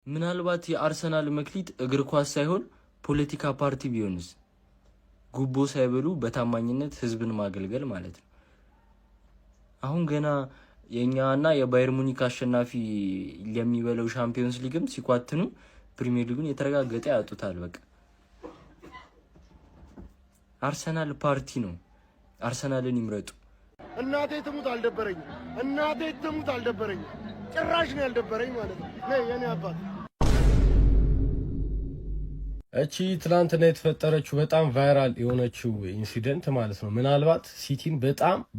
ምናልባት የአርሰናል መክሊት እግር ኳስ ሳይሆን ፖለቲካ ፓርቲ ቢሆንስ? ጉቦ ሳይበሉ በታማኝነት ህዝብን ማገልገል ማለት ነው። አሁን ገና የኛና የባየር ሙኒክ አሸናፊ ለሚበለው ሻምፒዮንስ ሊግም ሲኳትኑ ፕሪሚየር ሊጉን የተረጋገጠ ያጡታል። በቃ አርሰናል ፓርቲ ነው። አርሰናልን ይምረጡ። እናቴ ትሙት አልደበረኝ ጭራሽ ነው ያልደበረኝ ማለት ነው። የኔ አባት እቺ ትላንትና የተፈጠረችው በጣም ቫይራል የሆነችው ኢንሲደንት ማለት ነው ምናልባት ሲቲን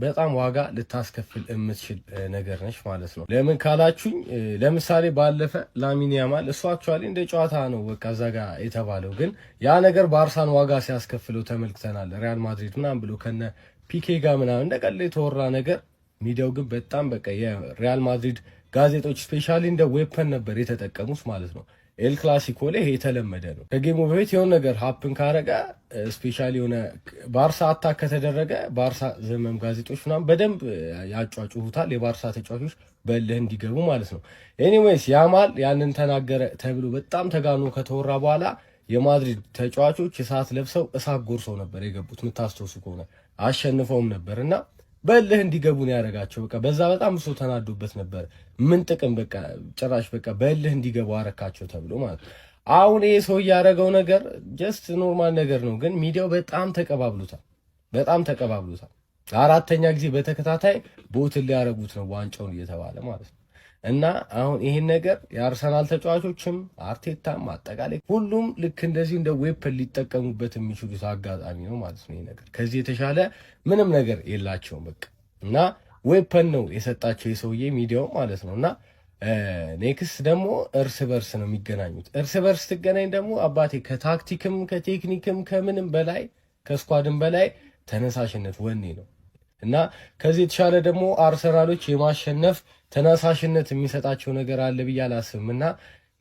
በጣም ዋጋ ልታስከፍል የምትችል ነገር ነች ማለት ነው። ለምን ካላችሁኝ ለምሳሌ ባለፈ ላሚን ያማል እሱ አክቹአሊ እንደ ጨዋታ ነው በቃ እዛ ጋር የተባለው፣ ግን ያ ነገር ባርሳን ዋጋ ሲያስከፍለው ተመልክተናል። ሪያል ማድሪድ ምናምን ብሎ ከነ ፒኬ ጋር ምናምን እንደቀለ የተወራ ነገር፣ ሚዲያው ግን በጣም በቃ የሪያል ማድሪድ ጋዜጦች ስፔሻሊ እንደ ዌፐን ነበር የተጠቀሙት ማለት ነው። ኤል ክላሲኮ ላይ ይሄ የተለመደ ነው። ከጌሙ በፊት የሆነ ነገር ሀፕን ካረገ ስፔሻሊ የሆነ ባርሳ አታክ ከተደረገ ባርሳ ዘመም ጋዜጦች ምናምን በደንብ ያጫጩሁታል የባርሳ ተጫዋቾች በልህ እንዲገቡ ማለት ነው። ኤኒዌይስ ያማል ያንን ተናገረ ተብሎ በጣም ተጋኖ ከተወራ በኋላ የማድሪድ ተጫዋቾች እሳት ለብሰው እሳት ጎርሰው ነበር የገቡት። የምታስታውሱ ከሆነ አሸንፈውም ነበርና በልህ እንዲገቡ ነው ያደረጋቸው። በቃ በዛ በጣም ሰው ተናዶበት ነበር። ምን ጥቅም በቃ ጭራሽ በቃ በልህ እንዲገቡ አረካቸው ተብሎ ማለት ነው። አሁን ይሄ ሰው ያደረገው ነገር ጀስት ኖርማል ነገር ነው፣ ግን ሚዲያው በጣም ተቀባብሎታል። አራተኛ ጊዜ በተከታታይ ቦትን ሊያረጉት ነው ዋንጫውን እየተባለ ማለት ነው። እና አሁን ይሄን ነገር የአርሰናል ተጫዋቾችም አርቴታም አጠቃላይ ሁሉም ልክ እንደዚህ እንደ ዌፐን ሊጠቀሙበት የሚችሉት አጋጣሚ ነው ማለት ነው። ይሄ ነገር ከዚህ የተሻለ ምንም ነገር የላቸውም በቃ። እና ዌፐን ነው የሰጣቸው የሰውዬ ሚዲያው ማለት ነው። እና ኔክስት ደግሞ እርስ በርስ ነው የሚገናኙት። እርስ በርስ ትገናኝ ደግሞ አባቴ ከታክቲክም ከቴክኒክም ከምንም በላይ ከስኳድም በላይ ተነሳሽነት ወኔ ነው። እና ከዚህ የተሻለ ደግሞ አርሰናሎች የማሸነፍ ተነሳሽነት የሚሰጣቸው ነገር አለ ብዬ አላስብም። እና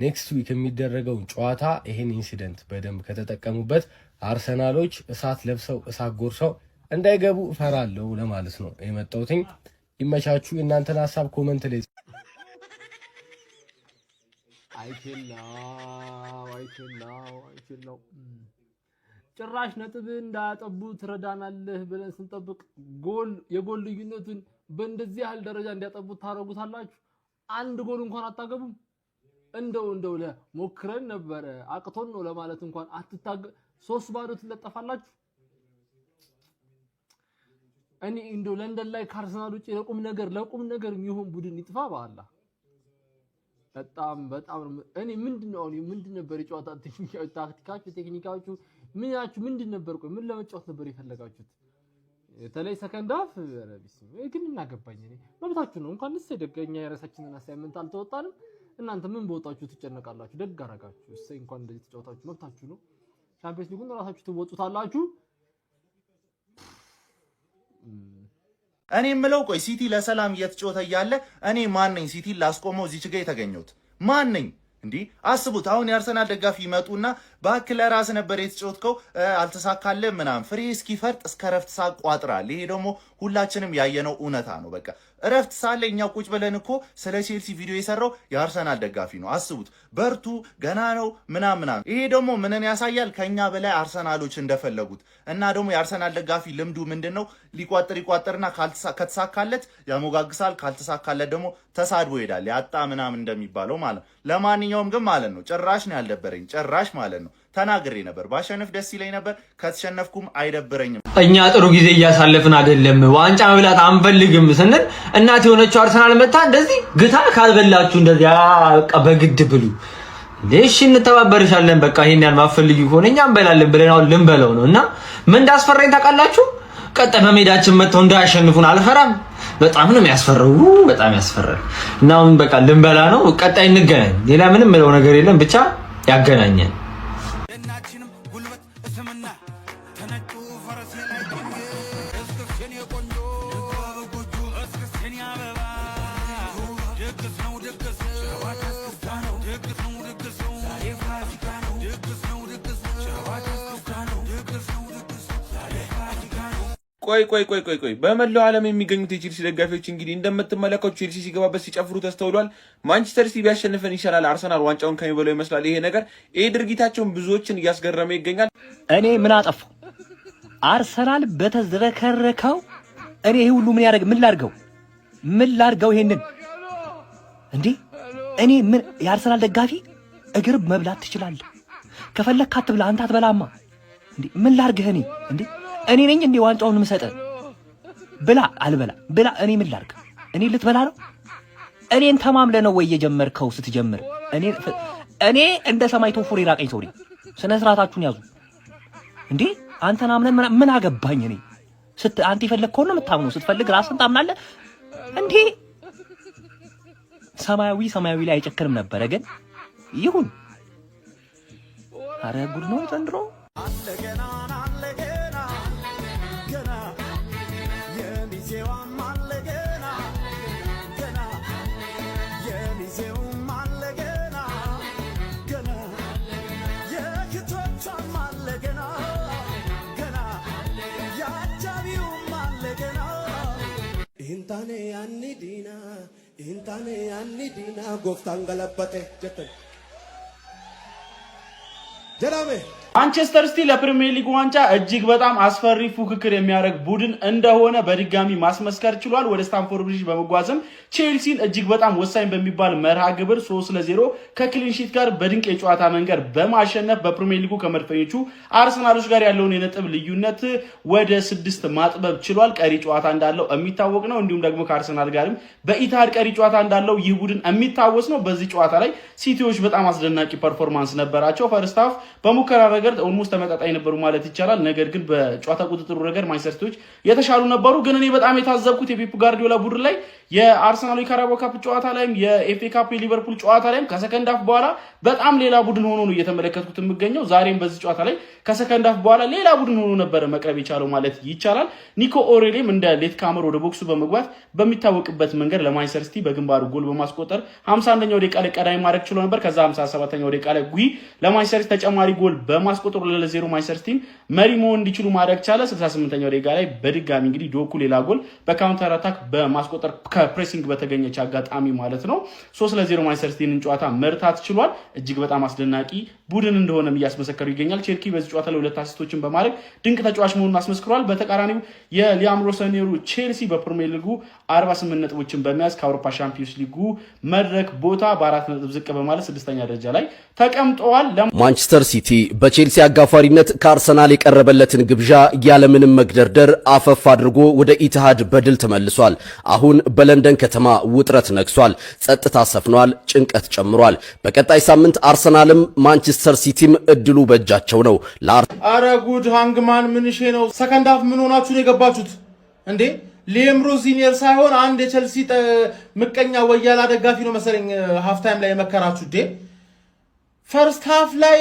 ኔክስት ዊክ የሚደረገውን ጨዋታ ይሄን ኢንሲደንት በደንብ ከተጠቀሙበት አርሰናሎች እሳት ለብሰው እሳት ጎርሰው እንዳይገቡ እፈራለሁ ለማለት ነው የመጣሁት። ይመቻችሁ። እናንተን ሐሳብ ኮሜንት ላይ አይችላው ጭራሽ ነጥብ እንዳያጠቡ ትረዳናለህ ብለን ስንጠብቅ የጎል ልዩነቱን በእንደዚህ ያህል ደረጃ እንዲያጠቡ ታረጉታላችሁ። አንድ ጎል እንኳን አታገቡም። እንደው ለሞክረን ነበረ አቅቶን ነው ለማለት እንኳን ሶስት ባዶ ትለጠፋላችሁ። እኔ እንደው ለንደን ላይ ከአርሰናል ውጪ ለቁም ነገር የሚሆን ቡድን ይጥፋ በአላህ። በጣም እኔ ምንድነው ነበር የጨዋታ ታክቲካችሁ ቴክኒካችሁ ምንድን ነበር? ቆይ ምን ለመጫወት ነበር የፈለጋችሁት? ተለይ ሰከንድ ሃፍ ረቢስ ግን እናገባኝ እኔ መብታችሁ ነው። እንኳን ደገኛ የራሳችንን አሳይመንት አልተወጣንም። እናንተ ምን በወጣችሁ ትጨነቃላችሁ? ደግ አረጋችሁ። እሰይ እንኳን እንደዚህ ተጫወታችሁ መብታችሁ ነው። ቻምፒየንስ ሊጉን ራሳችሁ ትወጡታላችሁ። እኔ የምለው ቆይ ሲቲ ለሰላም እየተጫወተ እያለ እኔ ማን ነኝ ሲቲን ላስቆመው እዚህ ጋር የተገኘሁት? ማን ነኝ እንዴ? አስቡት። አሁን የአርሰናል ደጋፊ ይመጡና ባክለ ራስ ነበር የተጫወትከው አልተሳካለም ምናምን ፍሬ እስኪፈርጥ እስከ ረፍት ሰዓት ቋጥራል። ይሄ ደግሞ ሁላችንም ያየነው እውነታ ነው። በቃ ረፍት ሳለ እኛ ቁጭ ብለን እኮ ስለ ቼልሲ ቪዲዮ የሰራው የአርሰናል ደጋፊ ነው። አስቡት። በርቱ ገና ነው ምናምን። ይሄ ደግሞ ምንን ያሳያል? ከኛ በላይ አርሰናሎች እንደፈለጉት እና ደግሞ የአርሰናል ደጋፊ ልምዱ ምንድነው? ሊቋጥርና ከተሳካለት ያሞጋግሳል፣ ካልተሳካለት ደግሞ ተሳድቦ ይሄዳል። ያጣ ምናምን እንደሚባለው ማለት ነው። ለማንኛውም ግን ማለት ነው ጭራሽ ነው ያልደበረኝ፣ ጭራሽ ማለት ነው። ተናግሬ ነበር ባሸነፍ ደስ ይለኝ ነበር፣ ከተሸነፍኩም አይደብረኝም። እኛ ጥሩ ጊዜ እያሳለፍን አይደለም፣ ዋንጫ መብላት አንፈልግም ስንል እናት የሆነችው አርሰናል መጣ እንደዚህ ግታ ካልበላችሁ እንደዚህ በቃ በግድ ብሉ እሺ እንተባበርሻለን፣ በቃ ይሄን ያን ማፈልጊ ከሆነ እኛ እንበላለን ብለን አሁን ልንበላው ነው። እና ምን እንዳስፈራኝ ታውቃላችሁ? ቀጣይ በሜዳችን መጥተው እንዳያሸንፉን አልፈራም። በጣም ነው የሚያስፈራው፣ በጣም ያስፈራል። እና አሁን በቃ ልንበላ ነው። ቀጣይ እንገናኝ። ሌላ ምንም ምለው ነገር የለም፣ ብቻ ያገናኘን። ቆይ በመላው ዓለም የሚገኙት የቼልሲ ደጋፊዎች እንግዲህ እንደምትመለከቱት ቼልሲ ሲገባበት ሲጨፍሩ ተስተውሏል። ማንቸስተር ሲቲ ቢያሸንፈን ይሻላል፣ አርሰናል ዋንጫውን ከሚበላው ይመስላል። ይሄ ነገር ይሄ ድርጊታቸውን ብዙዎችን እያስገረመ ይገኛል። እኔ ምን አጠፋው? አርሰናል በተዝረከረከው እኔ ይሄ ሁሉ ምን ያደርግ ምን ላድርገው ይሄንን እንዴ? እኔ ምን የአርሰናል ደጋፊ እግር መብላት ትችላለህ፣ ከፈለክ አትብላ፣ አንተ አትበላማ እንዴ? ምን ላድርግህ እኔ እንዴ? እኔ ነኝ እንዴ ዋንጫውን የምሰጠህ? ብላ አልበላ ብላ እኔ ምን ላድርግ? እኔ ልትበላ ነው? እኔን ተማምለ ነው ወይ የጀመርከው? ስትጀምር እኔ እንደ ሰማይ ቶፎር ይራቀኝ ሰው ነኝ። ስነ ስርዓታችሁን ያዙ እንዴ! አንተን አምነን ምን አገባኝ እኔ? አንተ የፈለግከውን ነው የምታምነው። ስትፈልግ ራስን ታምናለህ እንዴ? ሰማያዊ ላይ አይጨክርም ነበረ፣ ግን ይሁን። አረ ጉድ ነው ዘንድሮ። Intane anni dina goftan galapate jetten ጀላሜ ማንቸስተር ሲቲ ለፕሪሚየር ሊግ ዋንጫ እጅግ በጣም አስፈሪ ፉክክር የሚያደርግ ቡድን እንደሆነ በድጋሚ ማስመስከር ችሏል። ወደ ስታንፎርድ ብሪጅ በመጓዝም ቼልሲን እጅግ በጣም ወሳኝ በሚባል መርሃ ግብር 3-0 ከክሊንሺት ጋር በድንቅ የጨዋታ መንገድ በማሸነፍ በፕሪሚየር ሊጉ ከመድፈኞቹ አርሰናሎች ጋር ያለውን የነጥብ ልዩነት ወደ 6 ማጥበብ ችሏል። ቀሪ ጨዋታ እንዳለው የሚታወቅ ነው። እንዲሁም ደግሞ ከአርሰናል ጋርም በኢታድ ቀሪ ጨዋታ እንዳለው ይህ ቡድን የሚታወስ ነው። በዚህ ጨዋታ ላይ ሲቲዎች በጣም አስደናቂ ፐርፎርማንስ ነበራቸው። ፈርስት ሃፍ በሙከራ ነገር ኦልሞስት ተመጣጣኝ ነበሩ ማለት ይቻላል። ነገር ግን በጨዋታ ቁጥጥሩ ረገድ ማንቸስተር ሲቲዎች የተሻሉ ነበሩ። ግን እኔ በጣም የታዘብኩት የፔፕ ጋርዲዮላ ቡድን ላይ የአርሰናል የካራባኦ ካፕ ጨዋታ ላይም የኤፍኤ ካፕ የሊቨርፑል ጨዋታ ላይም ከሰከንድ ሃፍ በኋላ በጣም ሌላ ቡድን ሆኖ ነው እየተመለከትኩት የምገኘው። ዛሬም በዚህ ጨዋታ ላይ ከሰከንድ ሃፍ በኋላ ሌላ ቡድን ሆኖ ነበር መቅረብ የቻለው ማለት ይቻላል። ኒኮ ኦሬሊም እንደ ሌት ካመር ወደ ቦክሱ በመግባት በሚታወቅበት መንገድ ለማንቸስተር ሲቲ በግንባሩ ጎል በማስቆጠር 51ኛው ደቂቃ ላይ ቀዳሚ ማድረግ ችሎ ነበር። ከዛ 57ኛው ደቂቃ ላይ ጉይ ለማንቸስተር ሲቲ ተጨማሪ ጎል በማስቆጠሩ ለ0 ማንቸስተር ሲቲ መሪ መሆን እንዲችሉ ማድረግ ቻለ። 68ኛው ደቂቃ ላይ በድጋሚ እንግዲህ ዶኩ ሌላ ጎል በካውንተር አታክ በማስቆጠር ከፕሬሲንግ በተገኘች አጋጣሚ ማለት ነው 3-0 ማንቸስተር ሲቲን ጨዋታ መርታት ችሏል። እጅግ በጣም አስደናቂ ቡድን እንደሆነም እያስመሰከሩ ይገኛል። ቼልሲ በዚህ ጨዋታ ላይ 2 አሲስቶችን በማድረግ ድንቅ ተጫዋች መሆኑን አስመስክሯል። በተቃራኒው የሊያም ሮሰኔሩ ቼልሲ በፕሪሚየር ሊጉ 48 ነጥቦችን በመያዝ ከአውሮፓ ሻምፒዮንስ ሊጉ መድረክ ቦታ በ4 ነጥብ ዝቅ በማለት 6ኛ ደረጃ ላይ ተቀምጠዋል። ማንቸስተር ሲቲ በቼልሲ አጋፋሪነት ከአርሰናል የቀረበለትን ግብዣ ያለምንም መግደርደር አፈፍ አድርጎ ወደ ኢትሃድ በድል ተመልሷል። አሁን በለንደን ከተማ ውጥረት ነግሷል። ጸጥታ ሰፍኗል። ጭንቀት ጨምሯል። በቀጣይ ሳምንት አርሰናልም ማንቸስተር ሲቲም እድሉ በእጃቸው ነው። አረ ጉድ ሃንግማን ምንሼ ነው። ሰከንድ ሃፍ ምን ሆናችሁ ነው የገባችሁት እንዴ? ሊያም ሮዚኒየር ሳይሆን አንድ የቼልሲ ምቀኛ ወያላ ደጋፊ ነው መሰለኝ ሃፍ ታይም ላይ የመከራችሁ እንዴ? ፈርስት ሃፍ ላይ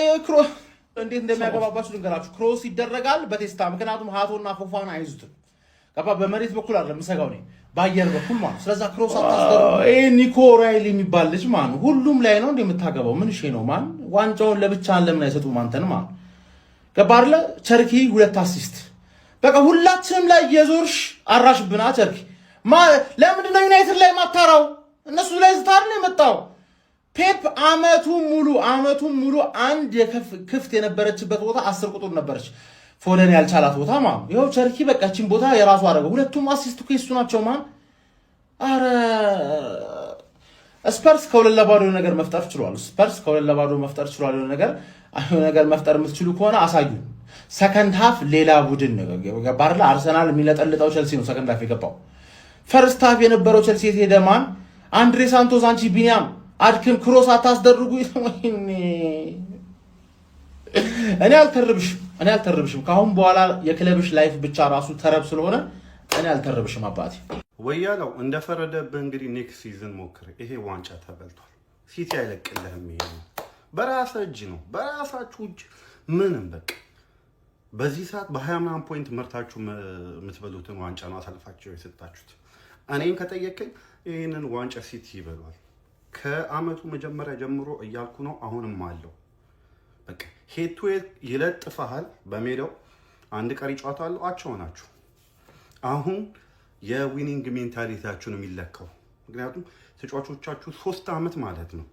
እንዴት እንደሚያገባባችሁ ልንገራችሁ። ክሮስ ይደረጋል በቴስታ ምክንያቱም ሃቶና ፎፋና አይዙትም። ገባ በመሬት በኩል አይደለም ምሰጋው ነው ባየር በኩል ማለት። ስለዛ ክሮስ አታስደርጉ። ኒኮ ኦሬሊ የሚባል ልጅ ማን ሁሉም ላይ ነው እንደምታገባው ምን ነው ማን ዋንጫውን ለብቻ ለምን አይሰጡም አንተን ማን ገባ አይደለ? ቸርኪ 2 አሲስት በቃ ሁላችንም ላይ የዞርሽ አራሽብና ቸርኪ ለምንድን ነው ዩናይትድ ላይ ማታራው? እነሱ ላይ ዝታር ነው የመጣው። ፔፕ አመቱን ሙሉ አንድ ክፍት የነበረችበት ቦታ 10 ቁጥር ነበረች። ፎደን ያልቻላት ቦታ ማን ይኸው ቸርኪ በቃችን ቦታ የራሱ አደረገው። 2ቱም አሲስት ከሱ ናቸው ማን። አረ ስፐርስ ከሁለት ለባዶ ነገር መፍጠር ችሏል። ነገር መፍጠር የምትችሉ ከሆነ አሳዩ። ሰከንድ ሃፍ ሌላ ቡድን ባርላ አርሰናል የሚለጠልጠው ቸልሲ ነው ሰከንድ ሃፍ የገባው። ፈርስት ሃፍ የነበረው ቸልሲ የሄደ ማን አንድሬ ሳንቶስ አንቺ ቢኒያም አድክም ክሮስ አታስደርጉ። እኔ አልተርብሽም። ካሁን በኋላ የክለብሽ ላይፍ ብቻ ራሱ ተረብ ስለሆነ እኔ አልተርብሽም አባቴ። ወያለው እንደፈረደብህ እንግዲህ ኔክስት ሲዝን ሞክር። ይሄ ዋንጫ ተበልቷል። ሲቲ አይለቅልህም። ይሄ በራስህ እጅ ነው፣ በራሳችሁ እጅ ምንም በቃ በዚህ ሰዓት በ20 ፖይንት መርታችሁ የምትበሉትን ዋንጫ ነው አሳልፋችሁ የሰጣችሁት። እኔን ከጠየቀኝ ይህንን ዋንጫ ሲቲ ይበሏል። ከአመቱ መጀመሪያ ጀምሮ እያልኩ ነው። አሁንም አለው በቃ ሄድ ቱ ሄድ ይለጥፈሃል በሜዳው። አንድ ቀሪ ጨዋታ አለው። አቸው ናችሁ አሁን የዊኒንግ ሜንታሊቲያችሁ ነው የሚለካው። ምክንያቱም ተጫዋቾቻችሁ 3 ዓመት ማለት ነው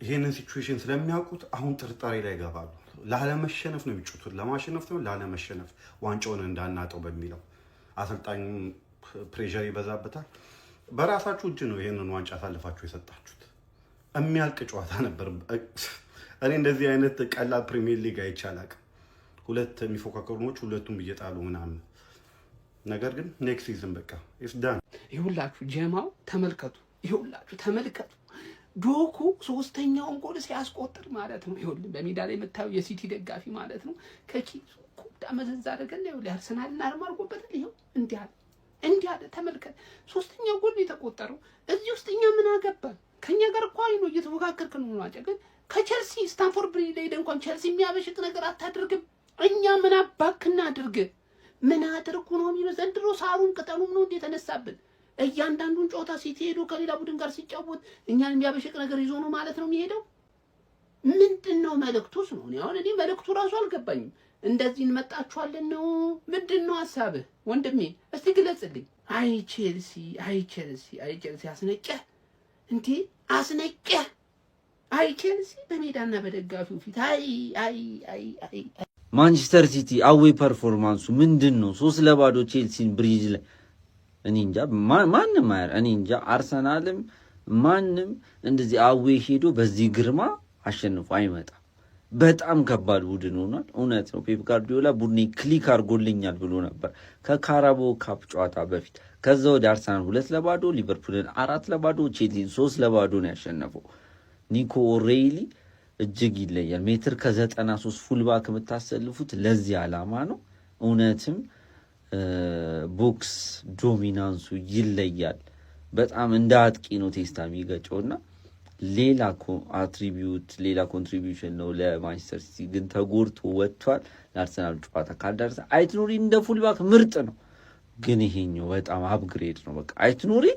ይሄንን ሲቹዌሽን ስለሚያውቁት አሁን ጥርጣሬ ላይ ይገባሉ። ላለመሸነፍ ነው የሚጫወቱት፣ ለማሸነፍ ነው ላለመሸነፍ፣ ዋንጫውን እንዳናጠው በሚለው አሰልጣኙ ፕሬሸር ይበዛበታል። በራሳችሁ እጅ ነው ይሄንን ዋንጫ አሳልፋችሁ የሰጣችሁት። የሚያልቅ ጨዋታ ነበር። እኔ እንደዚህ አይነት ቀላል ፕሪሚየር ሊግ አይቻላቅ። ሁለት የሚፎካከሩ ነው ሁለቱም እየጣሉ ምናምን፣ ነገር ግን ኔክስት ሲዝን በቃ ኢትስ ዳን። ይሁላችሁ ጀማው ተመልከቱ፣ ይሁላችሁ ተመልከቱ። ዶኩ ሶስተኛውን ጎል ሲያስቆጥር ማለት ነው። ይሁን በሜዳ ላይ የምታዩ የሲቲ ደጋፊ ማለት ነው ከኪሱ ኩዳ መዘዝ አደረገና ይሁን አርሰናልና አርማርጎበት ይሁን እንዲህ አለ ተመልከት። ሶስተኛው ጎል የተቆጠረው እዚህ ውስጥ እኛ ምን አገባን? ከኛ ጋር እኮ አይኑ እየተፎካከርክ ነው ማለት ግን ከቸልሲ ስታንፎርድ ብሪጅ ላይ እንኳን ቸልሲ የሚያበሽቅ ነገር አታደርግም። እኛ ምን አባክና አድርግ ምን አድርጉ ነው የሚለው ዘንድሮ ሳሩን ቅጠሉም ነው እንዴ ተነሳብን። እያንዳንዱን ጨዋታ ሲቲ ሄዶ ከሌላ ቡድን ጋር ሲጫወት እኛን የሚያበሽቅ ነገር ይዞ ነው ማለት ነው የሚሄደው። ምንድነው መልእክቱስ ነው? እኔ መልእክቱ ራሱ አልገባኝም። እንደዚህ እንመጣችኋለን ነው ምንድነው ሐሳብህ ወንድሜ? እስቲ ግለጽልኝ። አይ ቼልሲ አስነቀህ እንዴ አስነቀህ። አይ ቼልሲ በሜዳና በደጋፊው ፊት አይ ማንቸስተር ሲቲ አዌይ ፐርፎርማንሱ ምንድነው? 3-0 ቼልሲን ብሪጅ ላይ እኔ እንጃ ማንም አይር እኔ እንጃ አርሰናልም ማንም እንደዚህ አዌይ ሄዶ በዚህ ግርማ አሸንፎ አይመጣም። በጣም ከባድ ቡድን ሆኗል። እውነት ነው ፔፕ ጋርዲዮላ ቡድኔ ክሊክ አድርጎልኛል ብሎ ነበር ከካራቦ ካፕ ጨዋታ በፊት። ከዛ ወደ አርሰናል 2-0 ሊቨርፑልን 4-0 ቼልሲን 3-0 ነው ያሸነፈው። ኒኮ ኦሬይሊ እጅግ ይለያል። ሜትር ከ93 ፉልባክ የምታሰልፉት ለዚህ ዓላማ ነው። እውነትም ቦክስ ዶሚናንሱ ይለያል። በጣም እንደ አጥቂ ነው ቴስታ የሚገጨውና ሌላ አትሪቢዩት ሌላ ኮንትሪቢዩሽን ነው ለማንቸስተር ሲቲ። ግን ተጎድቶ ወጥቷል። ለአርሰናል ጨዋታ ካልደረሰ አይትኑሪ እንደ ፉልባክ ምርጥ ነው። ግን ይሄኛው በጣም አፕግሬድ ነው። በቃ አይትኑሪ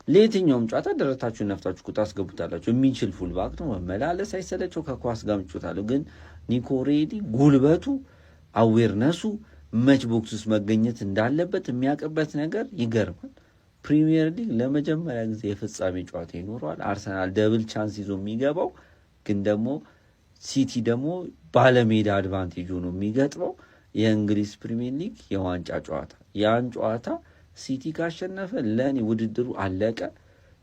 ለየትኛውም ጨዋታ ደረታችሁን ነፍታችሁ ቁጣ አስገቡታላችሁ። የሚችል ፉልባክ ነው። መመላለስ አይሰለቸው፣ ከኳስ ጋር ምቾታለሁ። ግን ኒኮ ሬዲ ጉልበቱ፣ አዌርነሱ፣ መች ቦክስ ውስጥ መገኘት እንዳለበት የሚያውቅበት ነገር ይገርማል። ፕሪሚየር ሊግ ለመጀመሪያ ጊዜ የፍጻሜ ጨዋታ ይኖረዋል። አርሰናል ደብል ቻንስ ይዞ የሚገባው ግን ደግሞ ሲቲ ደግሞ ባለሜዳ አድቫንቴጅ ሆኖ የሚገጥመው የእንግሊዝ ፕሪሚየር ሊግ የዋንጫ ጨዋታ። ያን ጨዋታ ሲቲ ካሸነፈ ለእኔ ውድድሩ አለቀ።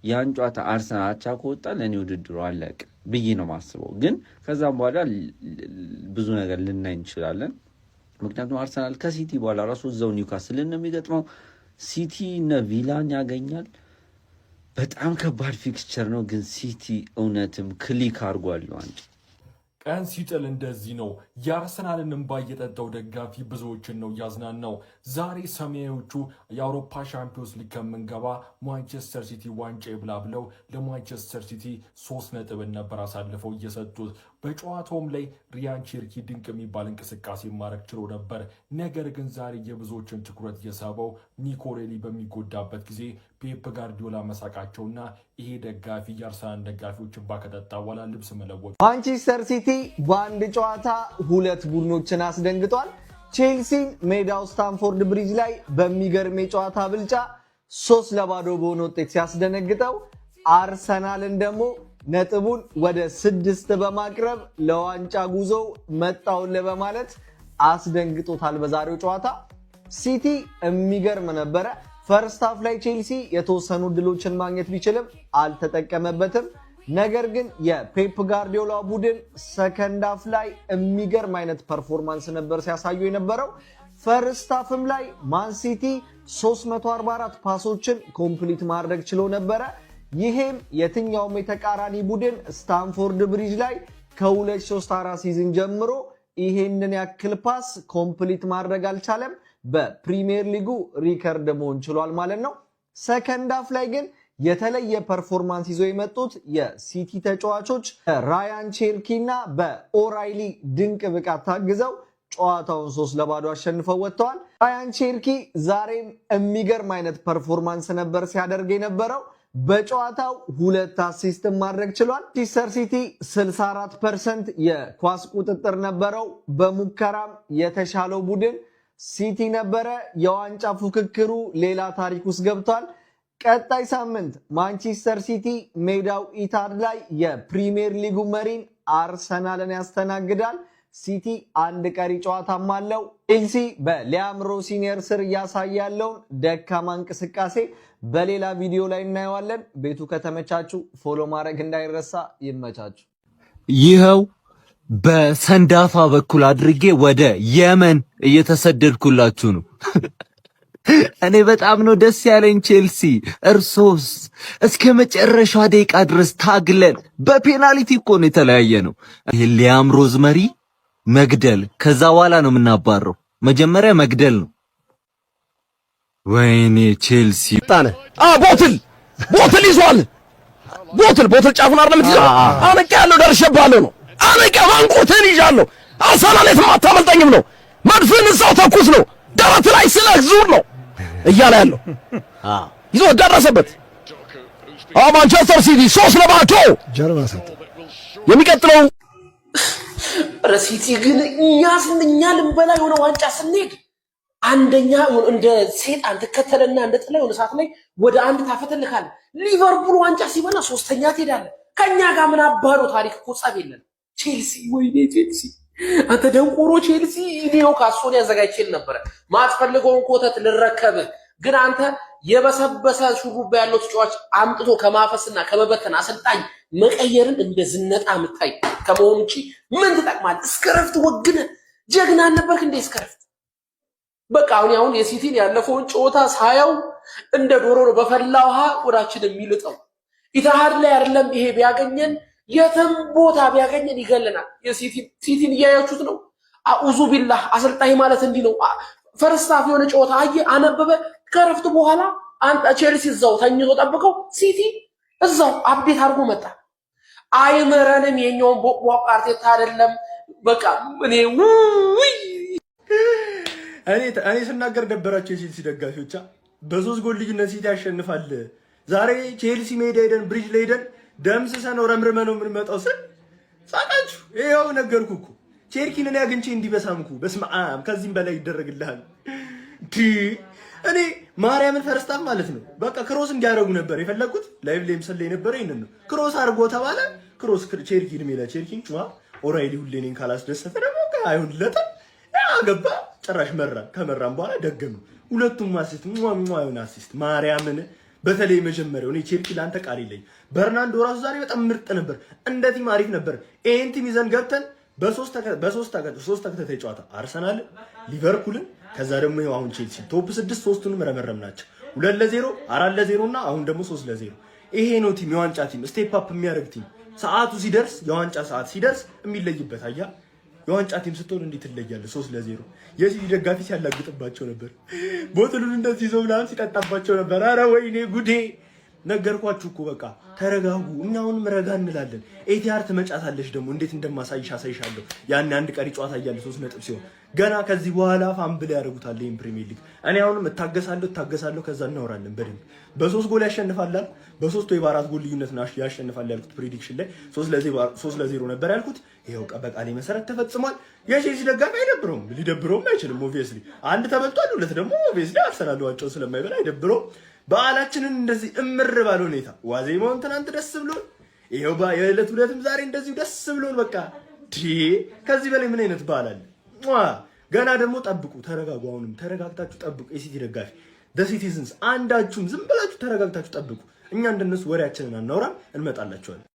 ያን ጨዋታ አርሰናል አቻ ከወጣ ለእኔ ውድድሩ አለቀ ብዬ ነው ማስበው። ግን ከዛም በኋላ ብዙ ነገር ልናይ እንችላለን። ምክንያቱም አርሰናል ከሲቲ በኋላ ራሱ እዛው ኒውካስልን ነው የሚገጥመው። ሲቲ እነ ቪላን ያገኛል። በጣም ከባድ ፊክስቸር ነው። ግን ሲቲ እውነትም ክሊክ አድርጓል ዋንጫ። ቀን ሲጥል እንደዚህ ነው። የአርሰናልን እንባ የጠጣው ደጋፊ ብዙዎችን ነው ያዝናናው። ዛሬ ሰማያዊዎቹ የአውሮፓ ሻምፒዮንስ ሊግ ከምንገባ ማንቸስተር ሲቲ ዋንጫ ይብላ ብለው ለማንቸስተር ሲቲ 3 ነጥብን ነበር አሳልፈው እየሰጡት። በጨዋታውም ላይ ሪያን ቼርኪ ድንቅ የሚባል እንቅስቃሴ ማድረግ ችሎ ነበር። ነገር ግን ዛሬ የብዙዎችን ትኩረት የሳበው ኒኮ ሬሊ በሚጎዳበት ጊዜ ፔፕ ጋርዲዮላ መሳቃቸውና ይሄ ደጋፊ የአርሰናል ደጋፊዎችን ባከጠጣ በኋላ ልብስ መለወጡ። ማንቸስተር ሲቲ በአንድ ጨዋታ 2 ቡድኖችን አስደንግጧል። ቼልሲን ሜዳው ስታንፎርድ ብሪጅ ላይ በሚገርም የጨዋታ ብልጫ 3-0 በሆነ ውጤት ሲያስደነግጠው፣ አርሰናልን ደግሞ ነጥቡን ወደ 6 በማቅረብ ለዋንጫ ጉዞው መጣውን በማለት አስደንግጦታል። በዛሬው ጨዋታ ሲቲ የሚገርም ነበረ። ፈርስት ሃፍ ላይ ቼልሲ የተወሰኑ ድሎችን ማግኘት ቢችልም አልተጠቀመበትም። ነገር ግን የፔፕ ጋርዲዮላ ቡድን ሰከንድ ሃፍ ላይ የሚገርም አይነት ፐርፎርማንስ ነበር ሲያሳዩ የነበረው። ፈርስት ሃፍም ላይ ማን ሲቲ 344 ፓሶችን ኮምፕሊት ማድረግ ችሎ ነበረ። ይሄም የትኛውም የተቃራኒ ቡድን ስታንፎርድ ብሪጅ ላይ ከ2034 ሲዝን ጀምሮ ይሄንን ያክል ፓስ ኮምፕሊት ማድረግ አልቻለም። በፕሪሚየር ሊጉ ሪከርድ መሆን ችሏል ማለት ነው። ሰከንድ ሃፍ ላይ ግን የተለየ ፐርፎርማንስ ይዘው የመጡት የሲቲ ተጫዋቾች ራያን ቼርኪ እና በኦራይሊ ድንቅ ብቃት ታግዘው ጨዋታውን 3-0 አሸንፈው ወጥተዋል። ራያን ቼርኪ ዛሬም የሚገርም አይነት ፐርፎርማንስ ነበር ሲያደርግ የነበረው። በጨዋታው 2 አሲስት ማድረግ ችሏል። ማንቸስተር ሲቲ 64% የኳስ ቁጥጥር ነበረው። በሙከራም የተሻለው ቡድን ሲቲ ነበረ። የዋንጫ ፉክክሩ ሌላ ታሪክ ውስጥ ገብቷል። ቀጣይ ሳምንት ማንቸስተር ሲቲ ሜዳው ኢታድ ላይ የፕሪሚየር ሊጉ መሪን አርሰናልን ያስተናግዳል። ሲቲ አንድ ቀሪ ጨዋታም አለው። ቼልሲ በሊያም ሮሲኒየር ስር እያሳየ ያለውን ደካማ እንቅስቃሴ በሌላ ቪዲዮ ላይ እናየዋለን። ቤቱ ከተመቻችሁ ፎሎ ማድረግ እንዳይረሳ። ይመቻችሁ። ይኸው በሰንዳፋ በኩል አድርጌ ወደ የመን እየተሰደድኩላችሁ ነው። እኔ በጣም ነው ደስ ያለኝ ቼልሲ። እርሶስ? እስከ መጨረሻ ደቂቃ ድረስ ታግለን በፔናልቲ እኮ ነው የተለያየ ነው። ሊያም ሮዝመሪ መግደል፣ ከዛ በኋላ ነው የምናባረው። መጀመሪያ መግደል ነው። ወይኔ ቼልሲ ታነ ቦትል ይዟል። ቦትል ጫፉን አይደለም ትይዘው። አንቀ ያለው ደርሼብሃለሁ ነው። አንቀ ማንቁርትን ይዣለሁ። አርሰናል የትም አታመልጠኝም ነው። መድፍን እዛው ተኩስ ነው። ደረት ላይ ስለህ ዙር ነው እያለ ያለው ይዞ ደረሰበት። ማንቸስተር ሲቲ 3-0 ጀርባ ሰጥ የሚቀጥለው ሲቲ ግን እኛ ልንበላ የሆነ ዋንጫ ስንሄድ አንደኛ እንደ ሴጣን ተከተለና እንደ ጥላ የሆነ ሰዓት ላይ ወደ አንድ ታፈተልካለ። ሊቨርፑል ዋንጫ ሲበላ ሶስተኛ ትሄዳለ። ከኛ ጋር ምን አባሮ ታሪክ እኮ ጸብ የለን። ቼልሲ ወይኔ ቼልሲ አንተ ደንቆሮ ቼልሲ እኔው ካሶን ያዘጋጅል ነበር ማትፈልገውን ኮተት ልረከብ። ግን አንተ የበሰበሰ ሹሩባ ያለው ተጫዋች አምጥቶ ከማፈስና ከመበተን አሰልጣኝ መቀየርን እንደ ዝነጣ ምታይ ከመሆኑ እንጂ ምን ትጠቅማል? እስከረፍት ወግነ ጀግና ነበርክ እንደ እስከረፍት። በቃ አሁን የሲቲን ያለፈውን ጨዋታ ሳያው እንደ ዶሮ ነው በፈላ ውሃ ወዳችን የሚልጠው። ኢታሃድ ላይ አይደለም ይሄ ቢያገኘን የትም ቦታ ቢያገኘን ይገለናል። የሲቲን እያያችሁት ነው። አኡዙ ቢላህ አሰልጣኝ ማለት እንዲህ ነው። ፈርስታፍ የሆነ ጨዋታ አየ አነበበ። ከረፍቱ በኋላ አንተ ቼልሲ እዛው ተኝቶ ጠብቀው ሲቲ እዛው አፕዴት አድርጎ መጣ። አይመረንም የኛውን ቦቅቧቅ አርቴታ አይደለም። በቃ እኔ ስናገር ደበራቸው የቼልሲ ደጋፊዎች። በ3 ጎል ልዩነት ሲቲ ያሸንፋል። ዛሬ ቼልሲ ሜዳ ሄደን ብሪጅ ላይ ሄደን ደምስሰነው ረምርመነው የምንመጣው ስል ሳቃችሁ። ይኸው ነገርኩ እኮ ቼርኪን እኔ አግኝቼ እንዲበሳምኩ። በስመ አብ ከዚህም በላይ ይደረግልሃል። እኔ ማርያምን ፈርስታም ማለት ነው በቃ ክሮስ እንዲያደርጉ ነበር የፈለኩት። ላይቭ ላይ ምስል ላይ ነበር ይሄንን ነው ክሮስ አድርጎ ተባለ። ክሮስ ቼርኪን ሜላ ቼርኪን ኦራይሊ ሁሌ እኔን ካላስደሰተ ደግሞ አይሆንለትም። ገባ ጭራሽ መራ። ከመራም በኋላ ደገሙ። ሁለቱም አሲስት የሆነ አሲስት ማርያምን በተለይ መጀመሪያው እኔ ቼልሲ ላንተ ቃል ይለኝ። በርናንዶ ራሱ ዛሬ በጣም ምርጥ ነበር። እንደ ቲም አሪፍ ነበር። ይሄን ቲም ይዘን ገብተን በሶስት ተከታታይ ጨዋታ አርሰናል፣ ሊቨርፑልን ከዛ ደግሞ ይሄው አሁን ቼልሲ ቶፕ 6 ሶስቱንም ረመረምናቸው 2-0 4-0 እና አሁን ደግሞ 3-0። ይሄ ነው ቲም የዋንጫ ቲም ስቴፕ አፕ የሚያደርግ ቲም። ሰዓቱ ሲደርስ የዋንጫ ሰዓት ሲደርስ የሚለይበት አያ የዋንጫ ቲም ስትሆን እንዴት ትለያለህ? 3-0 የሲቲ ደጋፊ ሲያላግጥባቸው ነበር። ቦትሉን እንደዚህ ይዘው ምናምን ሲጠጣባቸው ነበር። አረ ወይኔ ጉዴ! ነገርኳችሁ እኮ በቃ ተረጋጉ። እኛ አሁንም ረጋ እንላለን። ኤቲአር ትመጫታለሽ ደግሞ እንዴት እንደማሳይሽ አሳይሻለሁ። ያን አንድ ቀሪ ጨዋታ እያለ 3 ነጥብ ሲሆን ገና ከዚህ በኋላ ፋምብል ያደርጉታል ይሄን ፕሪሚየር ሊግ። እኔ አሁንም እታገሳለሁ ከዛ እናወራለን በደንብ። በ3 ጎል ያሸንፋል፣ በ3 ወይ በ4 ጎል ልዩነት ያሸንፋል ያልኩት ፕሬዲክሽን ላይ 3-0 ነበር ያልኩት። ይሄው በቃሌ መሰረት ተፈጽሟል። የቼልሲ ደጋፊ አይደብረውም፣ ሊደብረውም አይችልም። ኦብቪየስሊ አንድ ተበልቷል፣ ሁለት ደግሞ ኦብቪየስሊ አርሰናል ዋንጫው ስለማይበላ አይደብረውም። በዓላችንን እንደዚህ እምር ባለ ሁኔታ ዋዜማውን ትናንት ደስ ብሎን ይሄው የዕለት ሁለትም ዛሬ እንደዚሁ ደስ ብሎን በቃ ከዚህ በላይ ምን አይነት በዓል አለ? ገና ደግሞ ጠብቁ፣ ተረጋጉ። አሁንም ተረጋግታችሁ ጠብቁ። የሲቲ ደጋፊ ሲቲዝንስ አንዳችሁም ዝም ብላችሁ ተረጋግታችሁ ጠብቁ። እኛ እንደነሱ ወሬያችንን አናውራም፣ እንመጣላችኋለን።